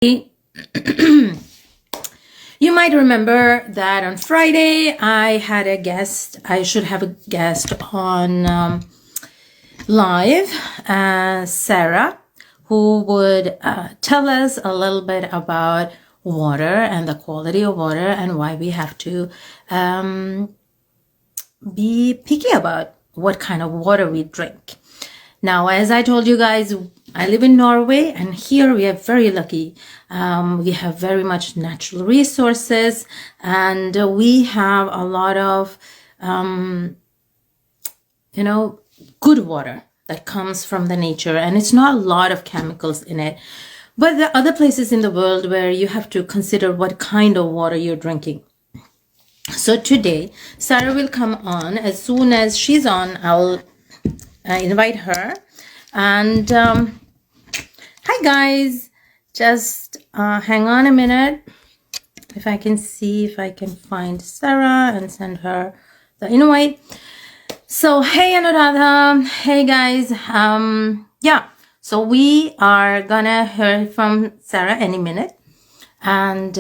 You might remember that on Friday I had a guest. I should have a guest on live, Sarah, who would tell us a little bit about water and the quality of water and why we have to be picky about what kind of water we drink. Now, as I told you guys, I live in Norway, and here we are very lucky. We have very much natural resources, and we have a lot of, good water that comes from the nature, and it's not a lot of chemicals in it. But there are other places in the world where you have to consider what kind of water you're drinking. So today, Sarah will come on. As soon as she's on, I'll invite her. And hi guys, just hang on a minute. If I can see if I can find Sarah and send her the invite. So hey Anuradha, hey guys. So we are gonna hear from Sarah any minute, and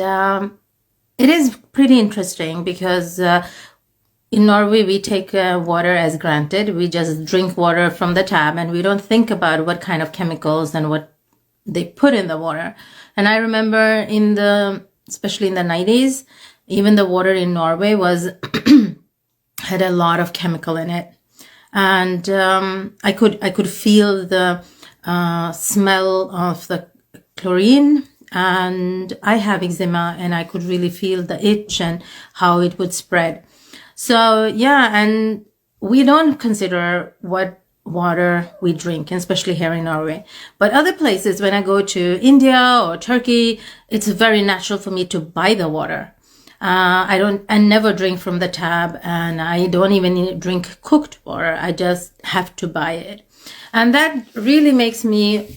it is pretty interesting because in Norway, we take water as granted. We just drink water from the tap, and we don't think about what kind of chemicals and what they put in the water. And I remember especially in the 90s, even the water in Norway had a lot of chemical in it. And I could feel the smell of the chlorine, and I have eczema, and I could really feel the itch and how it would spread. So yeah, and we don't consider what water we drink, especially here in Norway. But other places, when I go to India or Turkey, it's very natural for me to buy the water. I never drink from the tap, and I don't even drink cooked water. I just have to buy it. And that really makes me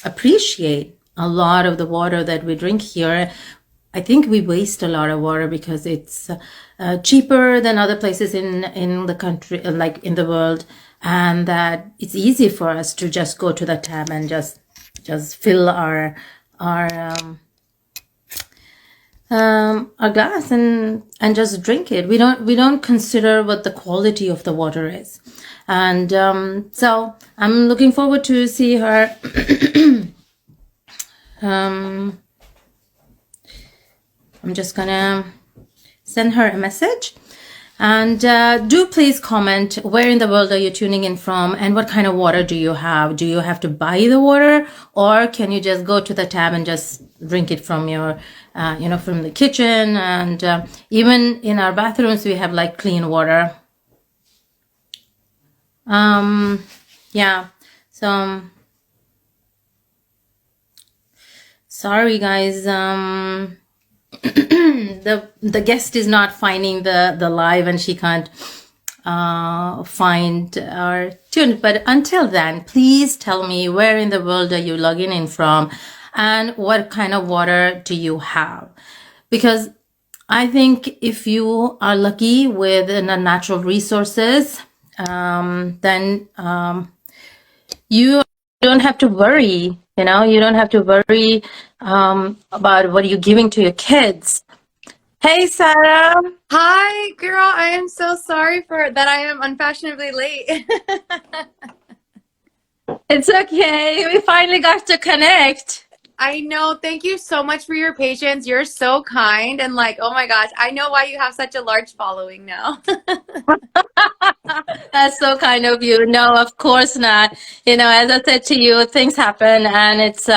appreciate a lot of the water that we drink here. I think we waste a lot of water because it's cheaper than other places in the country, like in the world, and that it's easy for us to just go to the tap and just fill our glass and just drink it. We don't consider what the quality of the water is, and so I'm looking forward to see her. I'm just gonna send her a message, and do please comment where in the world are you tuning in from, and what kind of water do you have? Do you have to buy the water, or can you just go to the tap and just drink it from your from the kitchen? And even in our bathrooms we have like clean water. So sorry guys, the guest is not finding the live, and she can't find our tune. But until then, please tell me where in the world are you logging in from, and what kind of water do you have? Because I think if you are lucky with the natural resources, then you don't have to worry. You don't have to worry about what you're giving to your kids. Hey, Sarah. Hi, girl. I am so sorry for that. I am unfashionably late. It's okay. We finally got to connect. I know. Thank you so much for your patience. You're so kind. And oh my gosh, I know why you have such a large following now. That's so kind of you. No, of course not. As I said to you, things happen, and it's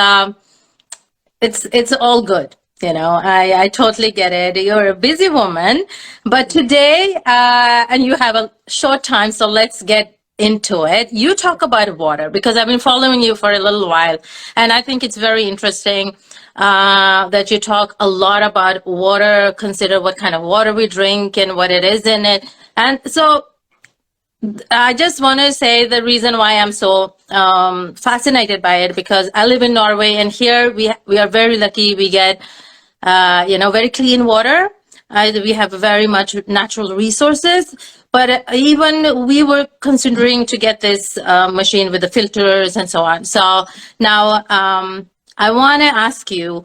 all good. I totally get it. You're a busy woman, but today, and you have a short time, so let's get into it. You talk about water, because I've been following you for a little while, and I think it's very interesting that you talk a lot about water, consider what kind of water we drink and what it is in it. And so I just want to say the reason why I'm so fascinated by it, because I live in Norway, and here we are very lucky. We get very clean water. We have very much natural resources, but even we were considering to get this machine with the filters and so on. So now I want to ask you,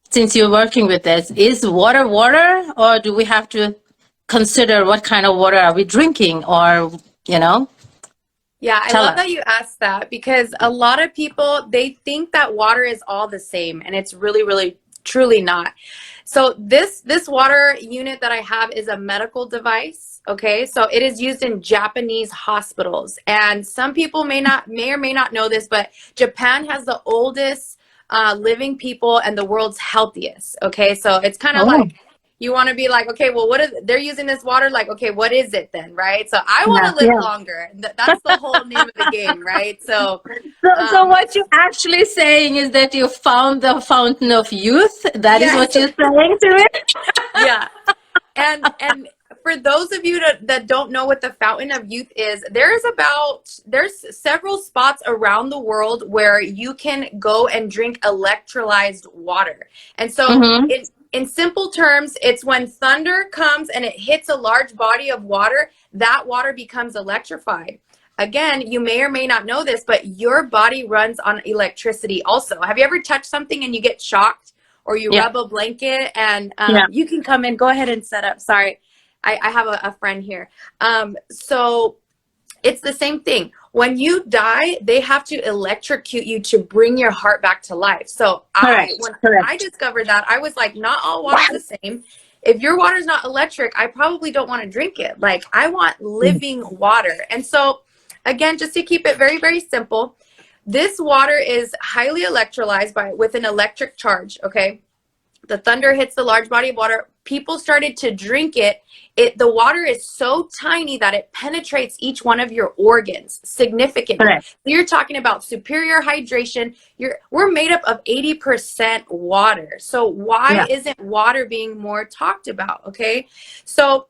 since you're working with this, is water water, or do we have to consider what kind of water are we drinking, or, you know, Yeah, I tell love us. that you asked that because a lot of people they think that water is all the same and it's really really truly not. So this water unit that I have is a medical device, okay? So it is used in Japanese hospitals. And some people may or may not know this, but Japan has the oldest living people and the world's healthiest, okay? So it's kind of Oh, like you want to be like, okay, well, what is they're using this water? Like, okay, what is it then, right? So I want yeah, to live yeah. longer. That's the whole name of the game, right? So, So um, what you're actually saying is that you found the fountain of youth. That is yes, what you're saying to it? yeah. And for those of you that don't know what the Fountain of Youth is, there's several spots around the world where you can go and drink electrolyzed water. And so Mm-hmm. in simple terms, it's when thunder comes and it hits a large body of water, that water becomes electrified. Again, you may or may not know this, but your body runs on electricity also. Have you ever touched something and you get shocked? Or you Yeah, rub a blanket and yeah. you can come in. Go ahead and set up. Sorry, I have a friend here. So it's the same thing. When you die, they have to electrocute you to bring your heart back to life. So Correct, when I correct. discovered that, I was like, not all water's the same. If your water's not electric, I probably don't want to drink it. Like I want living water. And so again, just to keep it very, very simple, this water is highly electrolyzed with an electric charge. Okay, the thunder hits the large body of water. People started to drink it. The water is so tiny that it penetrates each one of your organs significantly. Correct. So you're talking about superior hydration. We're made up of 80% water. So why Yeah. isn't water being more talked about? Okay. So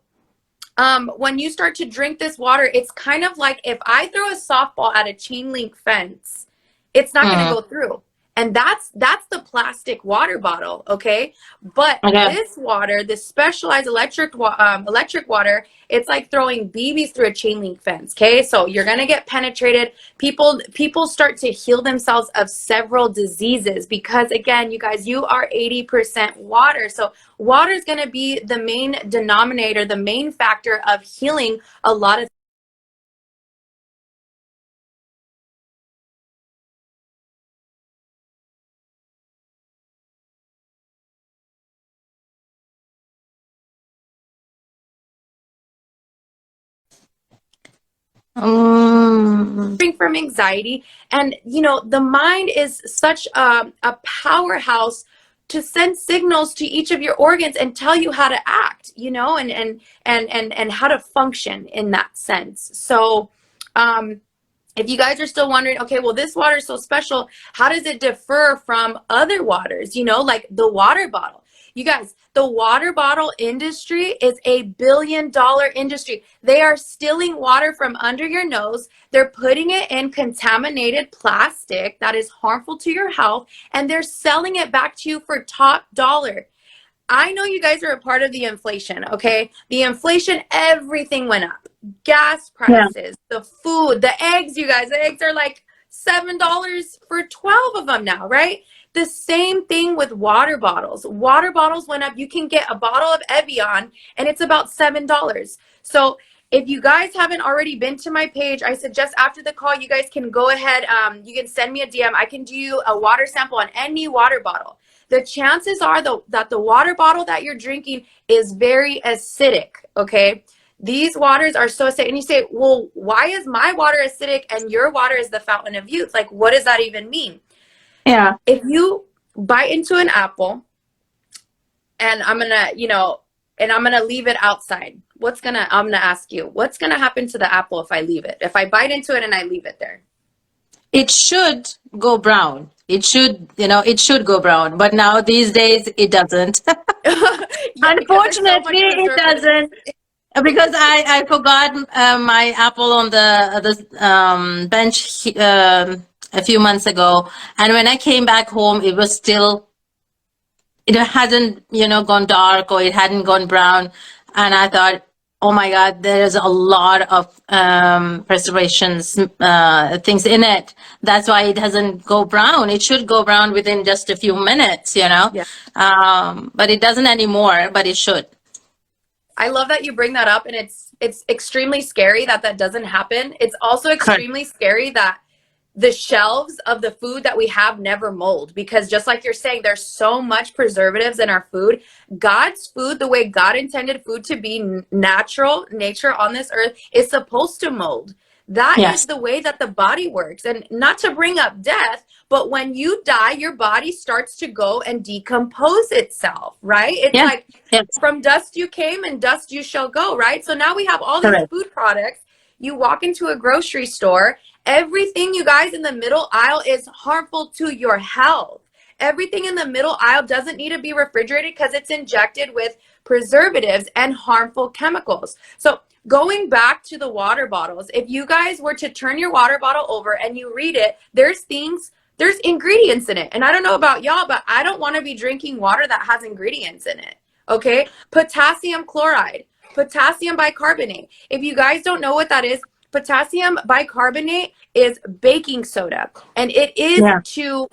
when you start to drink this water, it's kind of like if I throw a softball at a chain link fence, it's not going to Mm. go through. And that's the plastic water bottle, okay? But Okay. this water, this specialized electric water, it's like throwing BBs through a chain link fence, okay? So you're gonna get penetrated. People start to heal themselves of several diseases because again, you guys, you are 80% water. So water is going to be the main denominator, the main factor of healing a lot of. Mm. From anxiety. And you know, the mind is such a powerhouse to send signals to each of your organs and tell you how to act, you know, and how to function in that sense. So if you guys are still wondering, okay, well, this water is so special, how does it differ from other waters, you know, like the water bottle? You guys, the water bottle industry is a $1 billion industry. They are stealing water from under your nose. They're putting it in contaminated plastic that is harmful to your health, and they're selling it back to you for top dollar. I know you guys are a part of the inflation, okay? The inflation, everything went up. Gas Yeah. prices, the food, the eggs, you guys, the eggs are like $7 for 12 of them now, right? The same thing with water bottles. Water bottles went up. You can get a bottle of Evian and it's about $7. So if you guys haven't already been to my page, I suggest after the call, you guys can go ahead. You can send me a DM. I can do a water sample on any water bottle. The chances are that the water bottle that you're drinking is very acidic, okay? These waters are so acidic. And you say, well, why is my water acidic and your water is the fountain of youth? Like, what does that even mean? Yeah. If you bite into an apple and I'm gonna leave it outside, I'm gonna ask you, what's gonna happen to the apple if I leave it? If I bite into it and I leave it there? It should go brown. It should, it should go brown. But now these days it doesn't. Yeah, because there's so Unfortunately, much it preservatives. doesn't. Because I forgot my apple on the bench a few months ago, and when I came back home, it was still, it hadn't gone dark, or it hadn't gone brown, and I thought, Oh my God, there's a lot of preservations things in it. That's why it doesn't go brown. It should go brown within just a few minutes, you know. Yeah. But it doesn't anymore, but it should. I love that you bring that up, and it's extremely scary that that doesn't happen. It's also Correct. extremely scary that the shelves of the food that we have never mold, because just like you're saying, there's so much preservatives in our food. God's food, the way God intended food to be, natural nature on this earth, is supposed to mold. That is Yes. the way that the body works. And not to bring up death, but when you die, your body starts to go and decompose itself, right? It's Yeah. like Yes. from dust you came and dust you shall go, right? So now we have all these Correct. food products. You walk into a grocery store, everything, you guys, in the middle aisle is harmful to your health. Everything in the middle aisle doesn't need to be refrigerated because it's injected with preservatives and harmful chemicals. So going back to the water bottles, if you guys were to turn your water bottle over and you read it, there's ingredients in it. And I don't know about y'all, but I don't want to be drinking water that has ingredients in it. Okay? Potassium chloride, potassium bicarbonate. If you guys don't know what that is, potassium bicarbonate is baking soda, and it is Yeah. to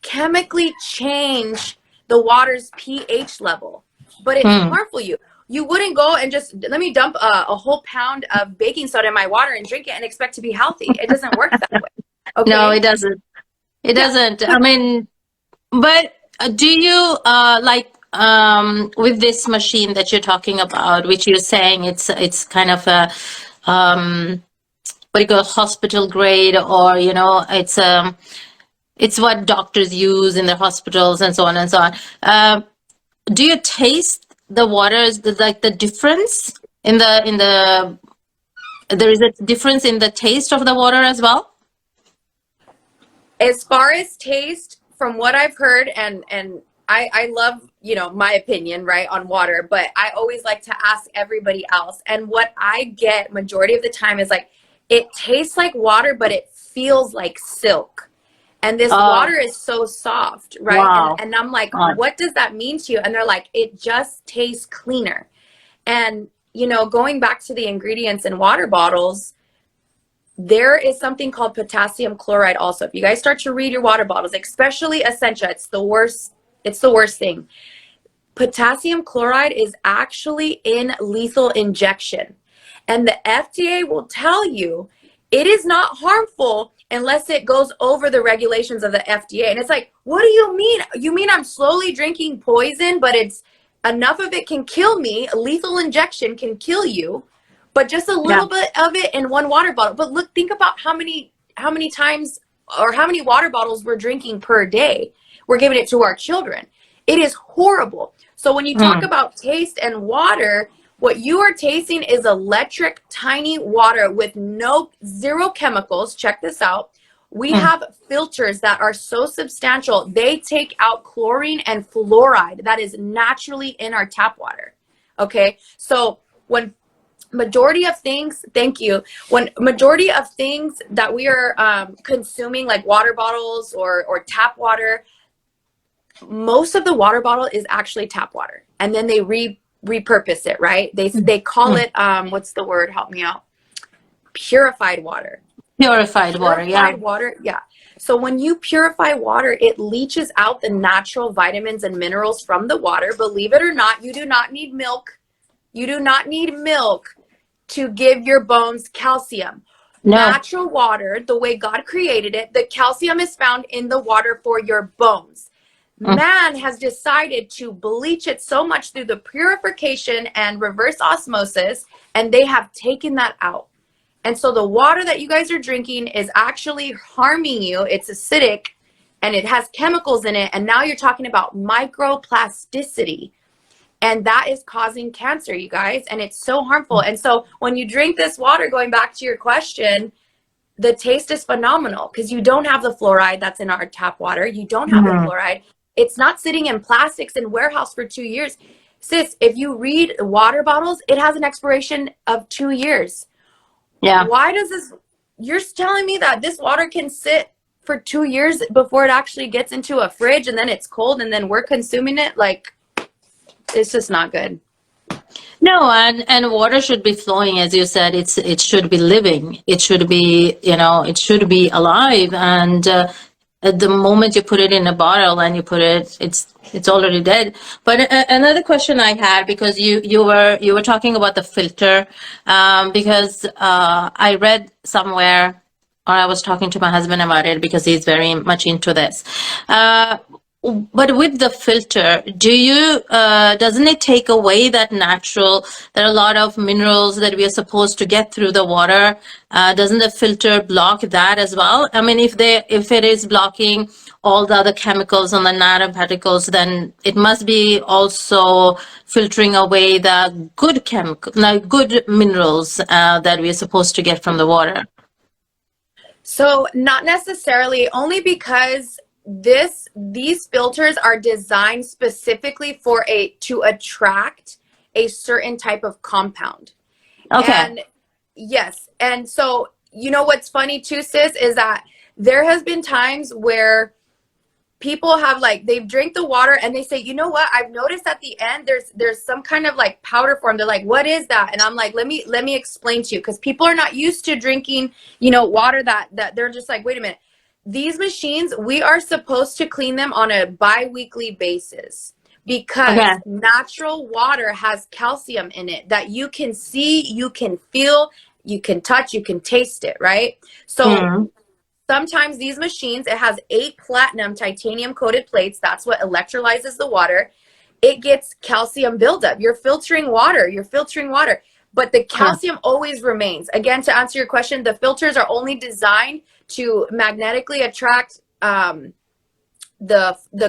chemically change the water's pH level, but it's harmful. You wouldn't go and just let me dump a whole pound of baking soda in my water and drink it and expect to be healthy. It doesn't work that way. Okay. No, it doesn't. It Yeah. doesn't. I mean, but do you like with this machine that you're talking about, which you're saying it's kind of a what do you call hospital grade, or you know, it's what doctors use in their hospitals and so on and so on. Do you taste the waters, like the difference in the there is a difference in the taste of the water as well? As far as taste, from what I've heard, and I love, you know, my opinion, right, on water, but I always like to ask everybody else. And what I get majority of the time is like, it tastes like water, but it feels like silk. And this water is so soft, right? Wow. And I'm like, Wow. what does that mean to you? And they're like, it just tastes cleaner. And, you know, going back to the ingredients in water bottles, there is something called potassium chloride also. If you guys start to read your water bottles, especially Essentia, it's the worst thing. Potassium chloride is actually in lethal injection. And the FDA will tell you it is not harmful unless it goes over the regulations of the FDA. And it's like, what do you mean? You mean I'm slowly drinking poison, but it's enough of it can kill me. A lethal injection can kill you, but just a little bit of it in one water bottle. But look, think about how many times or how many water bottles we're drinking per day. We're giving it to our children. It is horrible. So when you talk about taste and water, what you are tasting is electric, tiny water with zero chemicals. Check this out. We have filters that are so substantial, they take out chlorine and fluoride that is naturally in our tap water. Okay, so when majority of things, when majority of things that we are consuming, like water bottles or tap water, most of the water bottle is actually tap water, and then they repurpose it, right? They call it what's the word, help me out, purified water. Purified water, yeah. Water, yeah. So when you purify water, it leaches out the natural vitamins and minerals from the water. Believe it or not, you do not need milk. You do not need milk to give your bones calcium. No. Natural water, the way God created it, the calcium is found in the water for your bones. Man has decided to bleach it so much through the purification and reverse osmosis, and they have taken that out. And so the water that you guys are drinking is actually harming you. It's acidic and it has chemicals in it. And now you're talking about microplasticity. And that is causing cancer, you guys. And it's so harmful. And so when you drink this water, going back to your question, the taste is phenomenal because you don't have the fluoride that's in our tap water. You don't have the fluoride. It's not sitting in plastics in warehouse for 2 years. Sis, if you read water bottles, it has an expiration of 2 years. Yeah. Why does this, you're telling me that this water can sit for 2 years before it actually gets into a fridge and then it's cold and then we're consuming it? Like, it's just not good. No, and water should be flowing, as you said. It should be living. It should be, it should be alive. And at the moment you put it in a bottle and you put it, it's already dead. But another question I had, because you were talking about the filter, because I read somewhere, or I was talking to my husband about it because he's very much into this. But with the filter, doesn't it take away that natural, there are a lot of minerals that we are supposed to get through the water? Doesn't the filter block that as well? I mean, if it is blocking all the other chemicals and the nanoparticles, then it must be also filtering away the good chemical, like good minerals that we are supposed to get from the water. So not necessarily, only because these filters are designed specifically to attract a certain type of compound. Okay. And yes, and so you know what's funny too, sis, is that there has been times where people have, like, they've drank the water and they say, you know what, I've noticed at the end there's some kind of like powder form. They're like, what is that? And I'm like, let me explain to you, because people are not used to drinking, water that they're just like, wait a minute. These machines, we are supposed to clean them on a bi-weekly basis, because Okay. natural water has calcium in it that you can see, you can feel, you can touch, you can taste it, right? So Mm. sometimes these machines, it has 8 platinum titanium coated plates. That's what electrolyzes the water. It gets calcium buildup. You're filtering water. But the Okay. calcium always remains. Again, to answer your question, the filters are only designed to magnetically attract the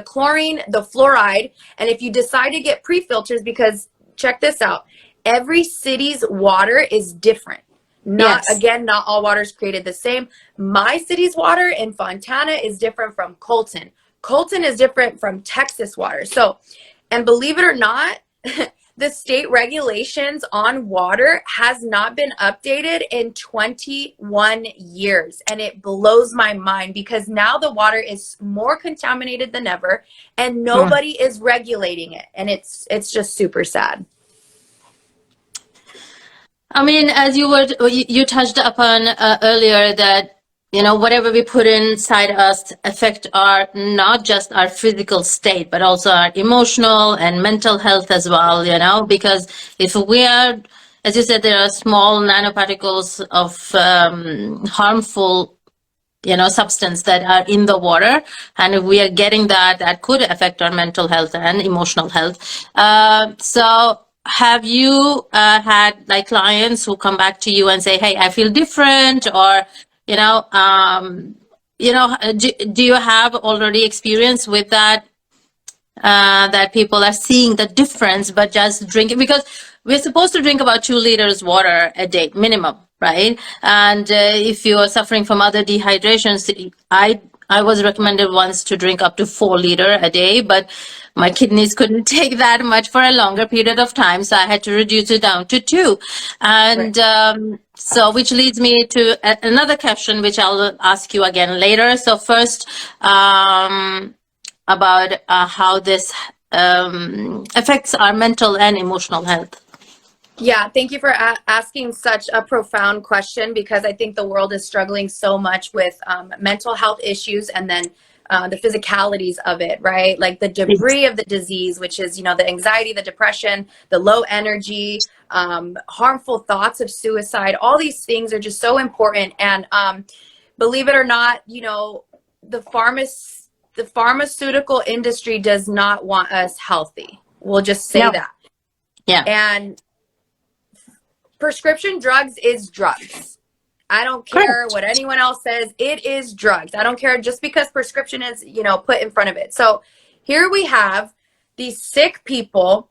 chlorine, the fluoride. And if you decide to get pre-filters, because check this out, every city's water is different. Yes. Not all water is created the same. My city's water in Fontana is different from Colton. Colton is different from Texas water. So, and believe it or not, the state regulations on water has not been updated in 21 years. And it blows my mind, because now the water is more contaminated than ever and Mm. nobody is regulating it. And it's just super sad. I mean, as you touched upon earlier, that whatever we put inside us affect our, not just our physical state, but also our emotional and mental health as well. Because if we are, as you said, there are small nanoparticles of harmful substance that are in the water, and if we are getting that could affect our mental health and emotional health. So have you had like clients who come back to you and say, hey, I feel different, or do you have already experience with that, that people are seeing the difference, but just drinking, because we're supposed to drink about 2 liters water a day minimum, right? And if you are suffering from other dehydrations, I was recommended once to drink up to 4 liters a day, but my kidneys couldn't take that much for a longer period of time, so I had to reduce it down to 2. Right. And so, which leads me to another question, which I'll ask you again later. So first, about how this affects our mental and emotional health. Yeah, thank you for asking such a profound question, because I think the world is struggling so much with mental health issues, and then the physicalities of it, right? Like the debris of the disease, which is, the anxiety, the depression, the low energy, harmful thoughts of suicide. All these things are just so important. And believe it or not, the pharmaceutical industry does not want us healthy. We'll just say No. that. Yeah. And prescription drugs is drugs. I don't care Correct. what anyone else says. It is drugs. I don't care just because prescription is, put in front of it. So here we have these sick people,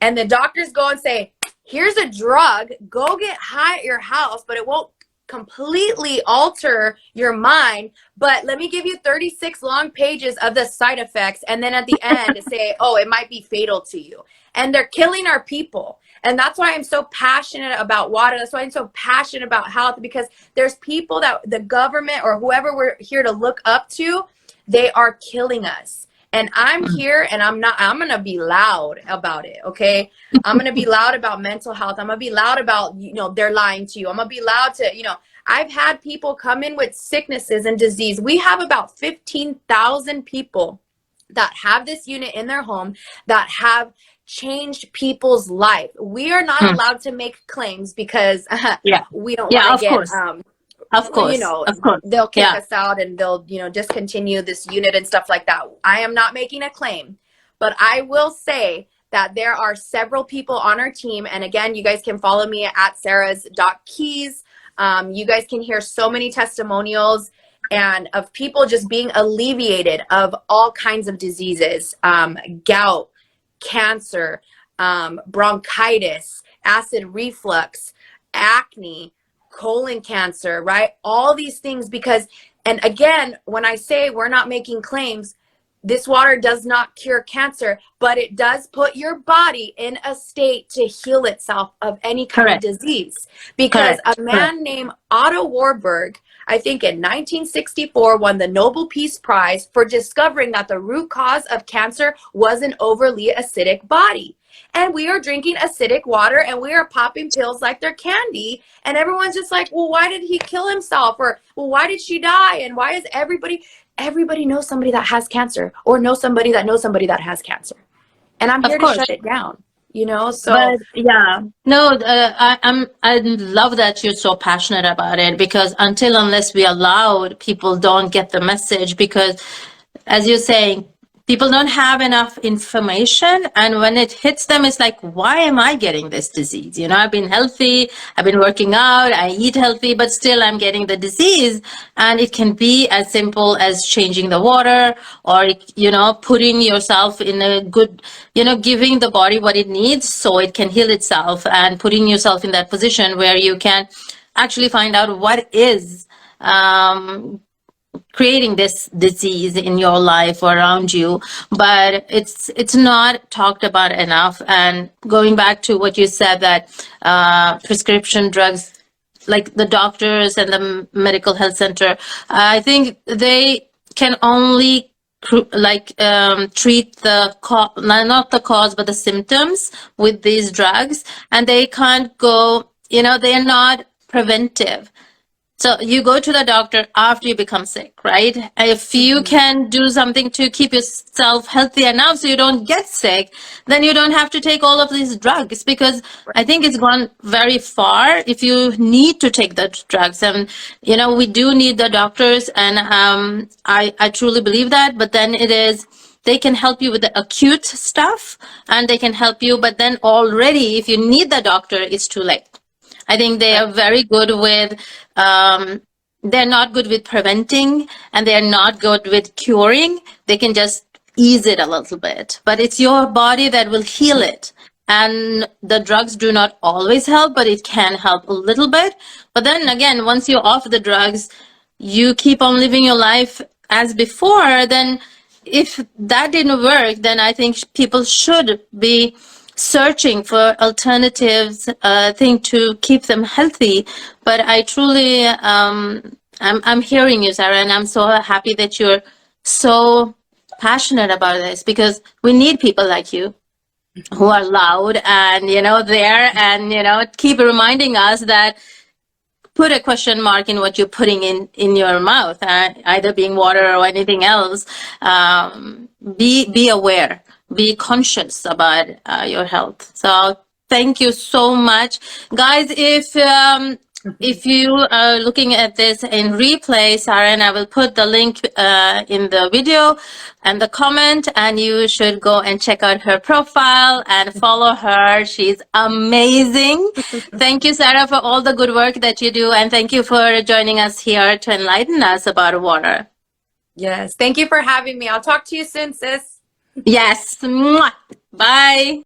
and the doctors go and say, here's a drug, go get high at your house, but it won't completely alter your mind. But let me give you 36 long pages of the side effects. And then at the end say, oh, it might be fatal to you. And they're killing our people. And that's why I'm so passionate about water. That's why I'm so passionate about health, because there's people that the government or whoever we're here to look up to, they are killing us. And I'm here and I'm going to be loud about it. Okay. I'm going to be loud about mental health. I'm going to be loud about, they're lying to you. I'm going to be loud to, I've had people come in with sicknesses and disease. We have about 15,000 people that have this unit in their home that have changed people's life. We are not allowed to make claims because Yeah. we don't want Yeah, to of get, course. Of course. Of course. they'll kick Yeah. us out and they'll, discontinue this unit and stuff like that. I am not making a claim, but I will say that there are several people on our team. And again, you guys can follow me at sarahs.keys. You guys can hear so many testimonials and of people just being alleviated of all kinds of diseases, gout, cancer, bronchitis, acid reflux, acne, colon cancer, right? All these things because, and again, when I say we're not making claims, this water does not cure cancer, but it does put your body in a state to heal itself of any kind Correct. of disease. Because Correct. a man named Otto Warburg, I think in 1964, won the Nobel Peace Prize for discovering that the root cause of cancer was an overly acidic body. And we are drinking acidic water and we are popping pills like they're candy. And everyone's just like, well, why did he kill himself? Or, well, why did she die? And why is everybody knows somebody that has cancer or knows somebody that has cancer. And I'm here to shut it down, so. But yeah, no, I love that you're so passionate about it, because unless we allow, people don't get the message, because as you're saying, people don't have enough information, and when it hits them, it's like, why am I getting this disease? I've been healthy, I've been working out, I eat healthy, but still I'm getting the disease. And it can be as simple as changing the water, or putting yourself in a good, giving the body what it needs so it can heal itself, and putting yourself in that position where you can actually find out what is creating this disease in your life or around you. But it's not talked about enough. And going back to what you said, that prescription drugs, like the doctors and the medical health center, I think they can only treat the not the cause but the symptoms with these drugs, and they can't go, they're not preventive. So you go to the doctor after you become sick, right? If you can do something to keep yourself healthy enough so you don't get sick, then you don't have to take all of these drugs, because I think it's gone very far if you need to take the drugs. And, we do need the doctors, and I truly believe that. But then they can help you with the acute stuff, and they can help you. But then already, if you need the doctor, it's too late. I think they are very good with, they're not good with preventing, and they're not good with curing. They can just ease it a little bit, but it's your body that will heal it. And the drugs do not always help, but it can help a little bit. But then again, once you're off the drugs, you keep on living your life as before. Then if that didn't work, then I think people should be searching for alternatives, thing to keep them healthy. But I truly, I'm hearing you, Sarah, and I'm so happy that you're so passionate about this, because we need people like you who are loud and, there, and, keep reminding us that put a question mark in what you're putting in your mouth, either being water or anything else. Be aware, be conscious about your health. So thank you so much, guys. If you are looking at this in replay, Sarah and I will put the link in the video and the comment, and you should go and check out her profile and follow her. She's amazing. Thank you, Sarah, for all the good work that you do, and thank you for joining us here to enlighten us about water. Yes, thank you for having me. I'll talk to you soon, sis. Yes. Mwah. Bye.